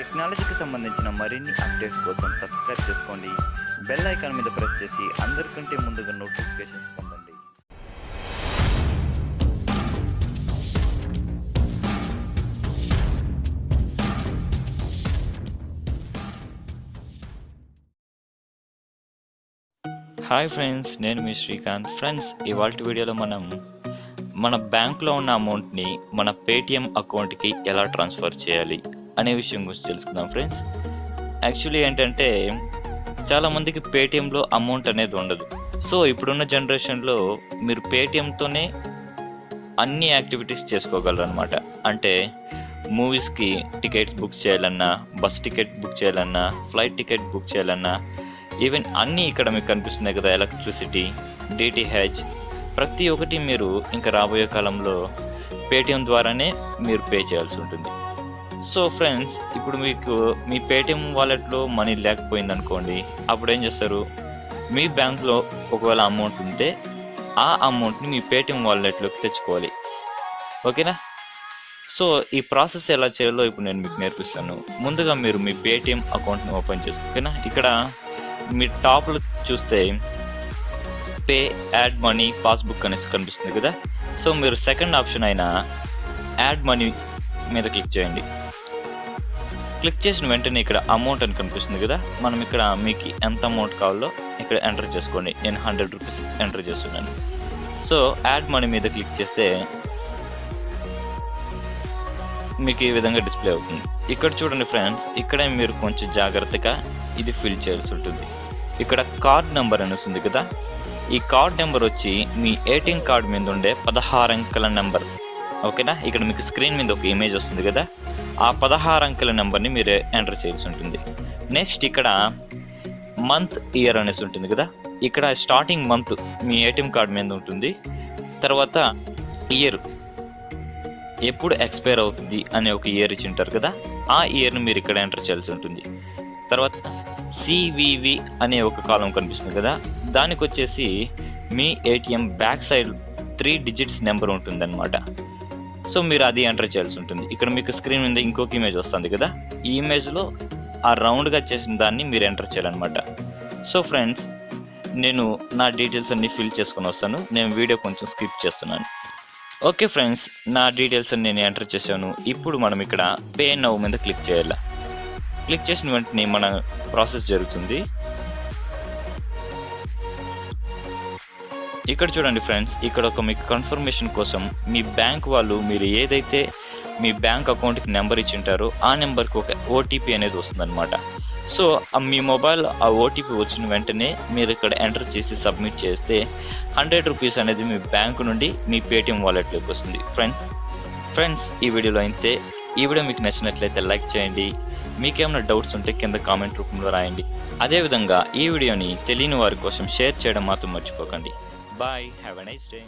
టెక్నాలజీకి సంబంధించిన మరిన్ని అప్డేట్స్ కోసం సబ్స్క్రైబ్ చేసుకోండి. బెల్ ఐకాన్ మీద ప్రెస్ చేసి అందరికంటే ముందుగా నోటిఫికేషన్స్ పొందండి. హాయ్ ఫ్రెండ్స్, నేను మీ శ్రీకాంత్. ఫ్రెండ్స్, ఇవాళ వీడియోలో మనం మన బ్యాంక్లో ఉన్న అమౌంట్ని మన పేటిఎం అకౌంట్కి ఎలా ట్రాన్స్ఫర్ చేయాలి అనే విషయం గురించి తెలుసుకుందాం. ఫ్రెండ్స్, యాక్చువల్లీ ఏంటంటే చాలామందికి పేటిఎంలో అమౌంట్ అనేది ఉండదు. సో ఇప్పుడున్న జనరేషన్లో మీరు పేటిఎంతోనే అన్ని యాక్టివిటీస్ చేసుకోగలరు అనమాట. అంటే మూవీస్కి టికెట్స్ బుక్ చేయాలన్నా, బస్ టికెట్ బుక్ చేయాలన్నా, ఫ్లైట్ టికెట్ బుక్ చేయాలన్నా, ఈవెన్ అన్నీ ఇక్కడ మీకు కనిపిస్తున్నాయి కదా, ఎలక్ట్రిసిటీ, డిటిహెచ్, ప్రతి ఒక్కటి మీరు ఇంకా రాబోయే కాలంలో పేటిఎం ద్వారానే మీరు పే చేయాల్సి ఉంటుంది. సో ఫ్రెండ్స్, ఇప్పుడు మీకు మీ పేటిఎం వాలెట్లో మనీ లేకపోయింది అనుకోండి, అప్పుడు ఏం చేస్తారు? మీ బ్యాంక్లో ఒకవేళ అమౌంట్ ఉంటే ఆ అమౌంట్ని మీ పేటిఎం వాలెట్లోకి తెచ్చుకోవాలి. ఓకేనా? సో ఈ ప్రాసెస్ ఎలా చేయాలో ఇప్పుడు నేను మీకు నేర్పిస్తాను. ముందుగా మీరు మీ పేటిఎం అకౌంట్ని ఓపెన్ చేసుకో. ఓకేనా? ఇక్కడ మీ టాప్లో చూస్తే పే, యాడ్ మనీ, పాస్బుక్ అనేసి కనిపిస్తుంది కదా. సో మీరు సెకండ్ ఆప్షన్ అయిన యాడ్ మనీ మీద క్లిక్ చేయండి. క్లిక్ చేసిన వెంటనే ఇక్కడ అమౌంట్ అని కనిపిస్తుంది కదా. మనం ఇక్కడ మీకు ఎంత అమౌంట్ కావాలో ఇక్కడ ఎంటర్ చేసుకోండి. నేను 100 రూపీస్ ఎంటర్ చేస్తున్నాను. సో యాడ్ మనీ మీద క్లిక్ చేస్తే మీకు ఈ విధంగా డిస్ప్లే అవుతుంది. ఇక్కడ చూడండి ఫ్రెండ్స్, ఇక్కడే మీరు కొంచెం జాగ్రత్తగా ఇది ఫిల్ చేయాల్సి ఉంటుంది. ఇక్కడ కార్డ్ నెంబర్ అని వస్తుంది కదా. ఈ కార్డ్ నెంబర్ వచ్చి మీ ఏటీఎం కార్డ్ మీద ఉండే 16 అంకెల నెంబర్. ఓకేనా? ఇక్కడ మీకు స్క్రీన్ మీద ఒక ఇమేజ్ వస్తుంది కదా, ఆ 16 అంకెల నెంబర్ని మీరు ఎంటర్ చేయాల్సి ఉంటుంది. నెక్స్ట్ ఇక్కడ మంత్, ఇయర్ అనేసి ఉంటుంది కదా. ఇక్కడ స్టార్టింగ్ మంత్ మీ ఏటీఎం కార్డ్ మీద ఉంటుంది. తర్వాత ఇయర్ ఎప్పుడు ఎక్స్పైర్ అవుతుంది అనే ఒక ఇయర్ ఇచ్చి ఉంటారు కదా, ఆ ఇయర్ని మీరు ఇక్కడ ఎంటర్ చేయాల్సి ఉంటుంది. తర్వాత సివివి అనే ఒక కాలం కనిపిస్తుంది కదా, దానికి వచ్చేసి మీ ATM back side 3 digits number ఉంటుంది అనమాట. సో మీరు అది ఎంటర్ చేయాల్సి ఉంటుంది. ఇక్కడ మీకు స్క్రీన్ మీద ఇంకొక ఇమేజ్ వస్తుంది కదా, ఈ ఇమేజ్లో ఆ రౌండ్గా చేసిన దాన్ని మీరు ఎంటర్ చేయాలన్నమాట. సో ఫ్రెండ్స్, నేను నా డీటెయిల్స్ అన్ని ఫిల్ చేసుకొని వస్తాను. నేను వీడియో కొంచెం స్కిప్ చేస్తున్నాను. ఓకే ఫ్రెండ్స్, నా డీటెయిల్స్ అన్ని నేను ఎంటర్ చేశాను. ఇప్పుడు మనం ఇక్కడ పే నౌ మీద క్లిక్ చేయాలి. క్లిక్ చేసిన వెంటనే మన ప్రాసెస్ జరుగుతుంది. ఇక్కడ చూడండి ఫ్రెండ్స్, ఇక్కడ ఒక మీకు కన్ఫర్మేషన్ కోసం మీ బ్యాంక్ వాళ్ళు మీరు ఏదైతే మీ బ్యాంక్ అకౌంట్కి నెంబర్ ఇచ్చింటారో ఆ నెంబర్కి ఒక ఓటీపీ అనేది వస్తుందన్నమాట. సో మీ మొబైల్ ఆ ఓటీపీ వచ్చిన వెంటనే మీరు ఇక్కడ ఎంటర్ చేసి సబ్మిట్ చేస్తే 100 రూపీస్ అనేది మీ బ్యాంకు నుండి మీ పేటిఎం వాలెట్లోకి వస్తుంది. ఫ్రెండ్స్, ఈ వీడియోలో అయితే ఈ వీడియో మీకు నచ్చినట్లయితే లైక్ చేయండి. మీకేమైనా డౌట్స్ ఉంటే కింద కామెంట్ రూపంలో రాయండి. అదేవిధంగా ఈ వీడియోని తెలియని వారి కోసం షేర్ చేయడం మాత్రం మర్చిపోకండి. Bye, have a nice day.